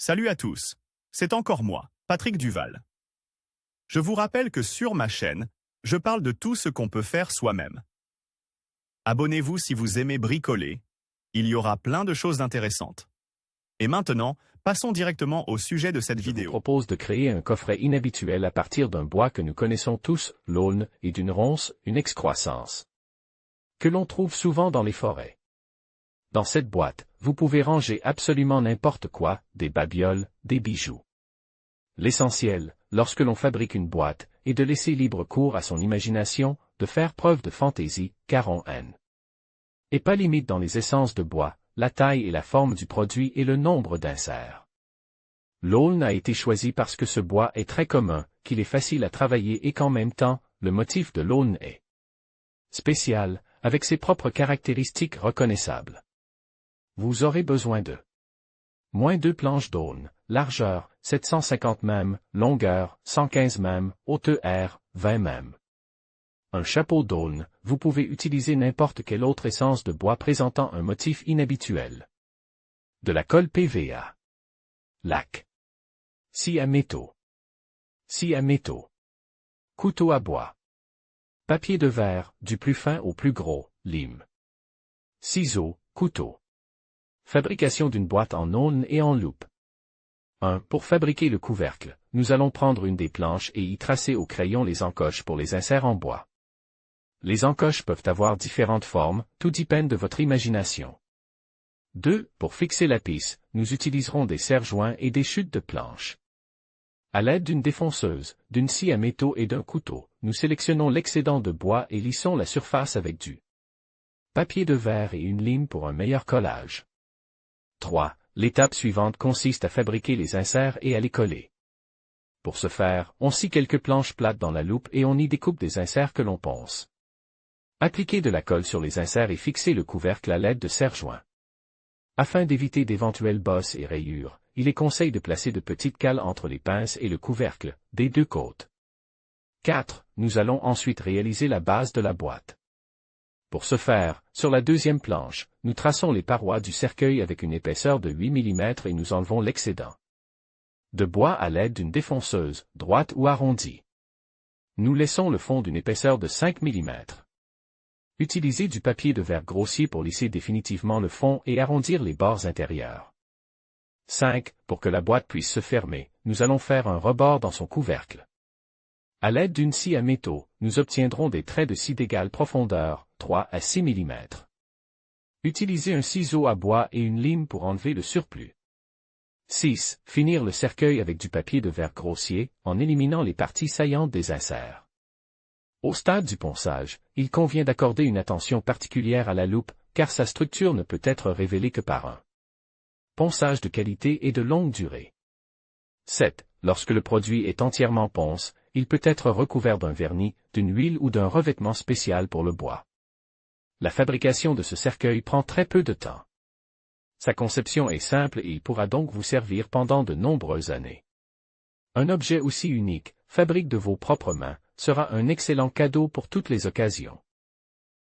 Salut à tous, c'est encore moi, Patrick Duval. Je vous rappelle que sur ma chaîne, je parle de tout ce qu'on peut faire soi-même. Abonnez-vous si vous aimez bricoler, il y aura plein de choses intéressantes. Et maintenant, passons directement au sujet de cette vidéo. Je vous propose de créer un coffret inhabituel à partir d'un bois que nous connaissons tous, l'aulne, et d'une ronce, une excroissance, que l'on trouve souvent dans les forêts. Dans cette boîte, vous pouvez ranger absolument n'importe quoi, des babioles, des bijoux. L'essentiel, lorsque l'on fabrique une boîte, est de laisser libre cours à son imagination, de faire preuve de fantaisie, car on aime. Et pas limite dans les essences de bois, la taille et la forme du produit et le nombre d'inserts. L'aulne a été choisi parce que ce bois est très commun, qu'il est facile à travailler et qu'en même temps, le motif de l'aulne est spécial, avec ses propres caractéristiques reconnaissables. Vous aurez besoin de -2 planches d'aulne, largeur 750 mm, longueur 115 mm, hauteur 20 mm. Un chapeau d'aulne, vous pouvez utiliser n'importe quelle autre essence de bois présentant un motif inhabituel. De la colle PVA. Lac. Scie à métaux. Scie à métaux. Couteau à bois. Papier de verre, du plus fin au plus gros, lime. Ciseaux, couteau. Fabrication d'une boîte en aulne et en loupe. 1. Pour fabriquer le couvercle, nous allons prendre une des planches et y tracer au crayon les encoches pour les inserts en bois. Les encoches peuvent avoir différentes formes, tout dépend de votre imagination. 2. Pour fixer la pisse, nous utiliserons des serre-joints et des chutes de planches. À l'aide d'une défonceuse, d'une scie à métaux et d'un couteau, nous sélectionnons l'excédent de bois et lissons la surface avec du papier de verre et une lime pour un meilleur collage. 3. L'étape suivante consiste à fabriquer les inserts et à les coller. Pour ce faire, on scie quelques planches plates dans la loupe et on y découpe des inserts que l'on ponce. Appliquez de la colle sur les inserts et fixez le couvercle à l'aide de serre-joints. Afin d'éviter d'éventuelles bosses et rayures, il est conseillé de placer de petites cales entre les pinces et le couvercle, des deux côtés. 4. Nous allons ensuite réaliser la base de la boîte. Pour ce faire, sur la deuxième planche, nous traçons les parois du cercueil avec une épaisseur de 8 mm et nous enlevons l'excédent de bois à l'aide d'une défonceuse, droite ou arrondie. Nous laissons le fond d'une épaisseur de 5 mm. Utilisez du papier de verre grossier pour lisser définitivement le fond et arrondir les bords intérieurs. 5. Pour que la boîte puisse se fermer, nous allons faire un rebord dans son couvercle. À l'aide d'une scie à métaux, nous obtiendrons des traits de scie d'égale profondeur, 3 à 6 mm. Utilisez un ciseau à bois et une lime pour enlever le surplus. 6. Finir le cercueil avec du papier de verre grossier, en éliminant les parties saillantes des inserts. Au stade du ponçage, il convient d'accorder une attention particulière à la loupe, car sa structure ne peut être révélée que par un ponçage de qualité et de longue durée. 7. Lorsque le produit est entièrement ponce, il peut être recouvert d'un vernis, d'une huile ou d'un revêtement spécial pour le bois. La fabrication de ce cercueil prend très peu de temps. Sa conception est simple et il pourra donc vous servir pendant de nombreuses années. Un objet aussi unique, fabrique de vos propres mains, sera un excellent cadeau pour toutes les occasions.